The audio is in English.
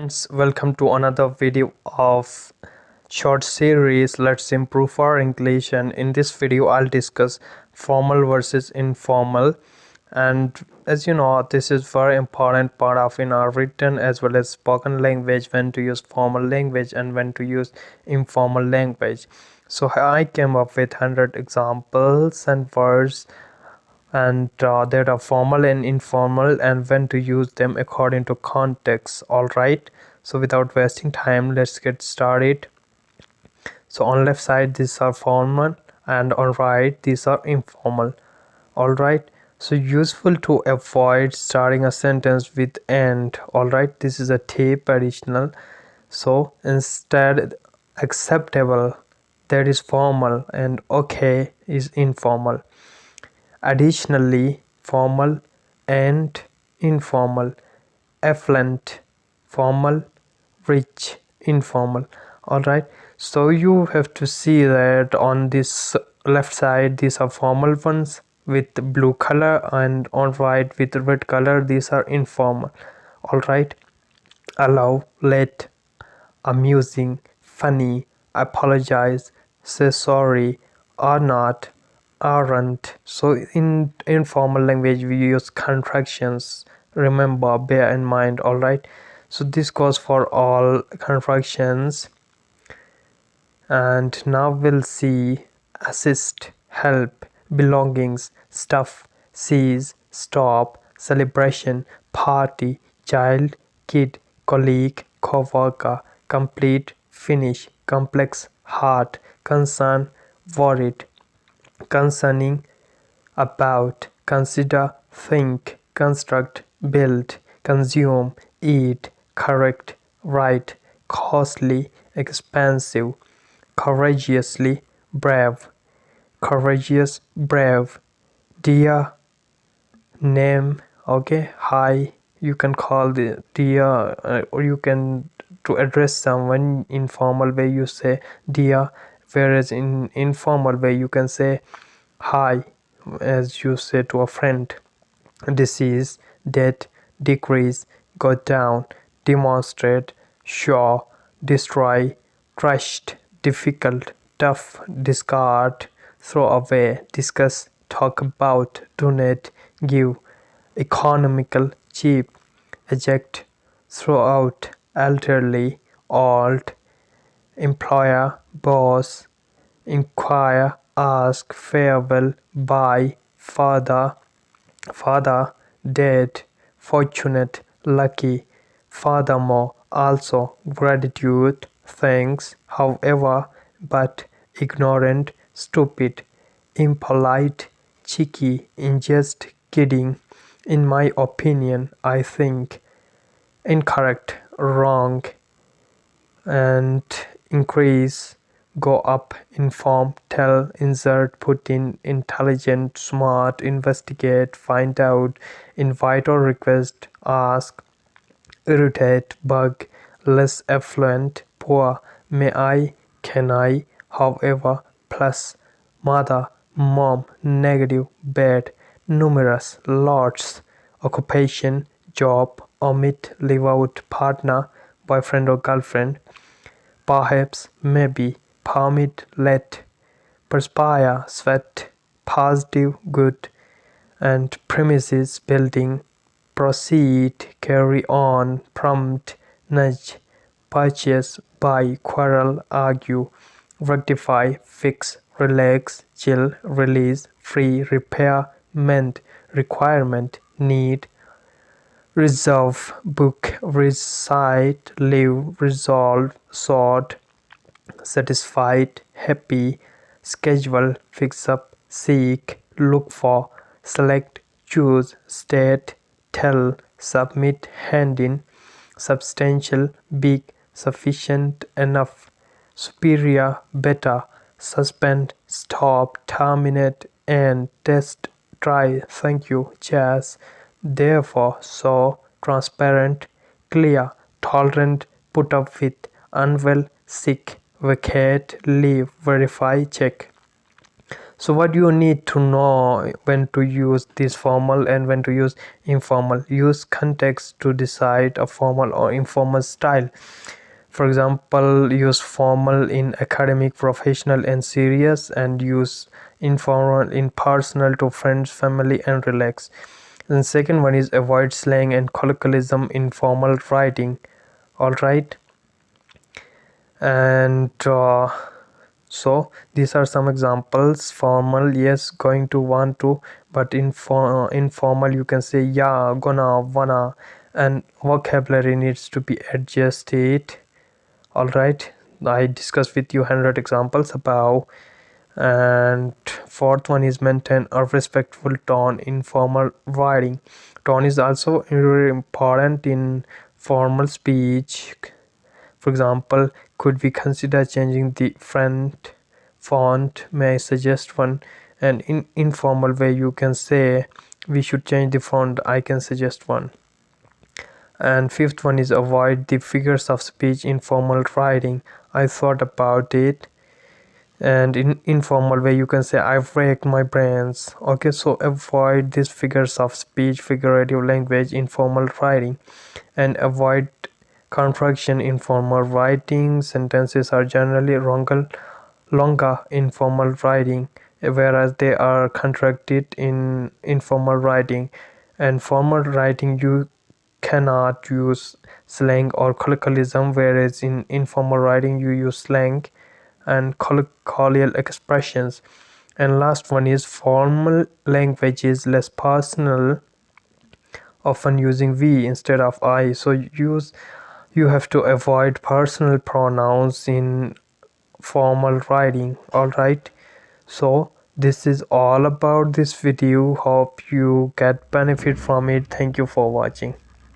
Friends, welcome to another video of short series Let's Improve Our English. And in this video I'll discuss formal versus informal. And as you know, this is very important part of in our written as well as spoken language, when to use formal language and when to use informal language. So I came up with 100 examples and words, and there are formal and informal and when to use them according to context. All right, so without wasting time, let's get started. So on left side these are formal and on right these are informal. All right, so useful to avoid starting a sentence with and. All right, this is a tip additional. So instead, acceptable, that is formal, and okay is informal. Additionally, formal and informal, affluent, formal, rich, informal. All right, so you have to see that on this left side these are formal ones with blue color, and on right with red color these are informal. All right, allow, let, amusing, funny, apologize, say sorry, are not, aren't. So in informal language we use contractions. Remember, bear in mind. All right, so this goes for all contractions. And now we'll see assist, help, belongings, stuff, seize, stop, celebration, party, child, kid, colleague, co-worker, complete, finish, complex, heart, concern, worried, concerning, about, consider, think, construct, build, consume, eat, correct, right, costly, expensive, courageously, brave, courageous, brave, dear, name. Okay, hi, you can call the dear, or you can to address someone in formal way you say dear, whereas in informal way you can say hi, as you say to a friend. Disease, death, decrease, go down, demonstrate, show, destroy, crushed, difficult, tough, discard, throw away, discuss, talk about, donate, give, economical, cheap, eject, throw out, elderly, old, employer, boss, inquire, ask, farewell, buy, father, dead, fortunate, lucky, furthermore, also, gratitude, thanks, however, but, ignorant, stupid, impolite, cheeky, unjust, kidding, in my opinion, I think, incorrect, wrong, and increase, go up, inform, tell, insert, put in, intelligent, smart, investigate, find out, invite or request, ask, irritate, bug, less affluent, poor, may I, can I, however, plus, mother, mom, negative, bad, numerous, lots, occupation, job, omit, leave out, partner, boyfriend or girlfriend, perhaps, maybe, permit, let, perspire, sweat, positive, good, and premises, building, proceed, carry on, prompt, nudge, purchase, buy, quarrel, argue, rectify, fix, relax, chill, release, free, repair, mend, requirement, need, reserve, book, recite, live, resolve, sort, satisfied, happy, schedule, fix up, seek, look for, select, choose, state, tell, submit, hand in, substantial, big, sufficient, enough, superior, better, suspend, stop, terminate, end, test, try, thank you, chance, therefore, so, transparent, clear, tolerant, put up with, unwell, sick, vacate, leave, verify, check. So what you need to know when to use this formal and when to use informal. Use context to decide a formal or informal style. For example, use formal in academic, professional, and serious, and use informal in personal to friends, family, and relax. And second one is avoid slang and colloquialism in formal writing. All right, and so these are some examples. Formal, yes, going to, want to, but informal you can say yeah, gonna, wanna, and vocabulary needs to be adjusted. All right, I discussed with you 100 examples above. And fourth one is maintain a respectful tone in formal writing. Tone is also very important in formal speech. For example, could we consider changing the font? May I suggest one? And in informal way, you can say we should change the font. I can suggest one. And fifth one is avoid the figures of speech in formal writing. I thought about it. And in informal way, you can say I've racked my brains. Okay, so avoid these figures of speech, figurative language in formal writing, and avoid contraction in formal writing. Sentences are generally longer in formal writing, whereas they are contracted in informal writing. And formal writing, you cannot use slang or colloquialism, whereas in informal writing you use slang and colloquial expressions. And last one is formal language is less personal, often using we instead of I. So you have to avoid personal pronouns in formal writing. All right, so this is all about this video. Hope you get benefit from it. Thank you for watching.